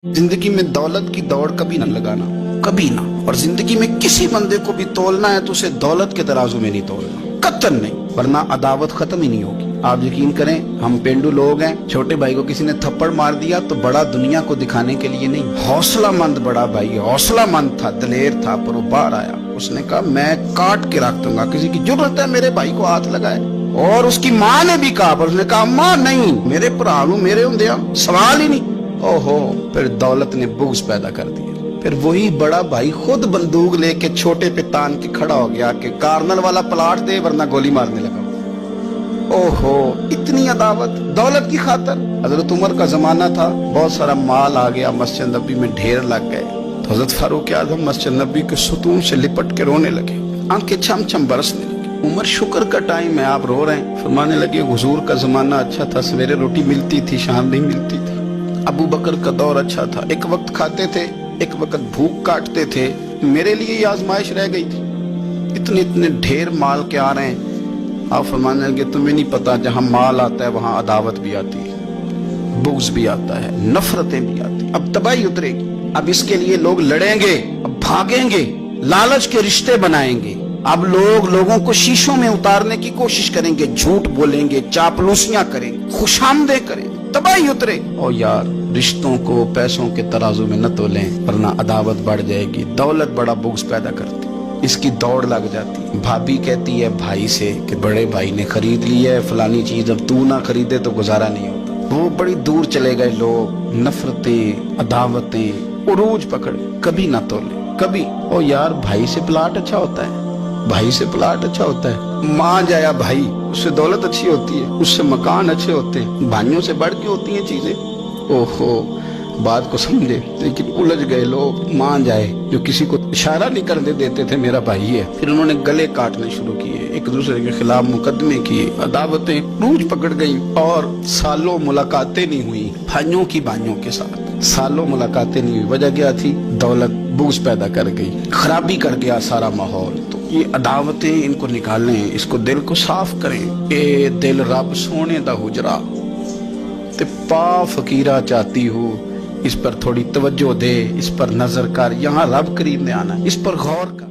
जिंदगी में दौलत की दौड़ कभी ना लगाना, कभी ना। और जिंदगी में किसी बंदे को भी तोलना है तो उसे दौलत के तराजू में नहीं तोलना, कतई नहीं, वरना अदावत खत्म ही नहीं होगी। आप यकीन करें, हम पेंडू लोग हैं, छोटे भाई को किसी ने थप्पड़ मार दिया तो बड़ा दुनिया को दिखाने के लिए नहीं, हौसलामंद बड़ा भाई, हौसलामंद था, दलेर था, पर वो बाहर आया। उसने कहा मैं काट के रख दूंगा, किसी की जरूरत है मेरे भाई को हाथ लगाए। और उसकी माँ ने भी कहा, पर उसने कहा माँ नहीं, मेरे भरा मेरे होंदे सवाल ही नहीं। ओहो, फिर दौलत ने बुग़्ज़ पैदा कर दिया। फिर वही बड़ा भाई खुद बंदूक लेके छोटे पे तान के खड़ा हो गया कि कार्नल वाला प्लाट दे वरना गोली मारने लगा। ओहो, इतनी अदावत दौलत की खातर। हजरत उमर का जमाना था, बहुत सारा माल आ गया, मस्जिद नबी में ढेर लग गए, तो हजरत फारूक आज़म मस्जिद नबी के सुतून से लिपट के रोने लगे, आंखें छम छम बरसने लगी। उमर शुक्र का टाइम है, आप रो रहे हैं। फरमाने लगे हुजूर का जमाना अच्छा था, सवेरे रोटी मिलती थी, शाम नहीं मिलती थी। अबू बकर का दौर अच्छा था, एक वक्त खाते थे, एक वक्त भूख काटते थे। मेरे लिए ये आजमाइश रह गई थी, इतने इतने ढेर माल के आ रहे हैं। आप फरमाने लगे तुम्हें नहीं पता, जहाँ माल आता है वहाँ अदावत भी आती है, बुग़्ज़ भी आता है, नफरतें भी आती है। अब तबाही उतरेगी, अब इसके लिए लोग लड़ेंगे, अब भागेंगे, लालच के रिश्ते बनाएंगे। अब लोग लोगों को शीशों में उतारने की कोशिश करेंगे, झूठ बोलेंगे, चापलूसियां करेंगे, खुशामदे करेंगे, तबाही उतरे। और यार, रिश्तों को पैसों के तराजू में न तोलें, वरना अदावत बढ़ जाएगी। दौलत बड़ा बुग़्ज़ पैदा करती, इसकी दौड़ लग जाती। भाभी कहती है भाई से कि बड़े भाई ने खरीद ली है फलानी चीज, अब तू ना खरीदे तो गुजारा नहीं होता। वो बड़ी दूर चले गए लोग, नफरतें, अदावतें उरूज पकड़े, कभी ना तोले, कभी। ओ यार, भाई से प्लाट अच्छा होता है, भाई से प्लाट अच्छा होता है। माँ जाया भाई, उससे दौलत अच्छी होती है, उससे मकान अच्छे होते हैं, भाइयों से बढ़ के होती हैं चीजें। ओहो, बात को समझे, लेकिन उलझ गए लोग। मान जाए, जो किसी को इशारा नहीं करने देते थे मेरा भाई है, फिर उन्होंने गले काटने शुरू किए, एक दूसरे के खिलाफ मुकदमे किए, अदावतें रूज पकड़ गई और सालों मुलाकातें नहीं हुई भाइयों की भाइयों के साथ, सालों मुलाकातें नहीं हुई। वजह क्या थी? दौलत बुग़्ज़ पैदा कर गई, खराबी कर गया सारा माहौल। तो ये अदावतें, इनको निकालें, इसको दिल को साफ करें। ए दिल रब सोने दा हुजरा ते पा फकीरा चाहती हूँ, इस पर थोड़ी तवज्जो दे, इस पर नजर कर, यहाँ रब करीब ने आना, इस पर गौर कर।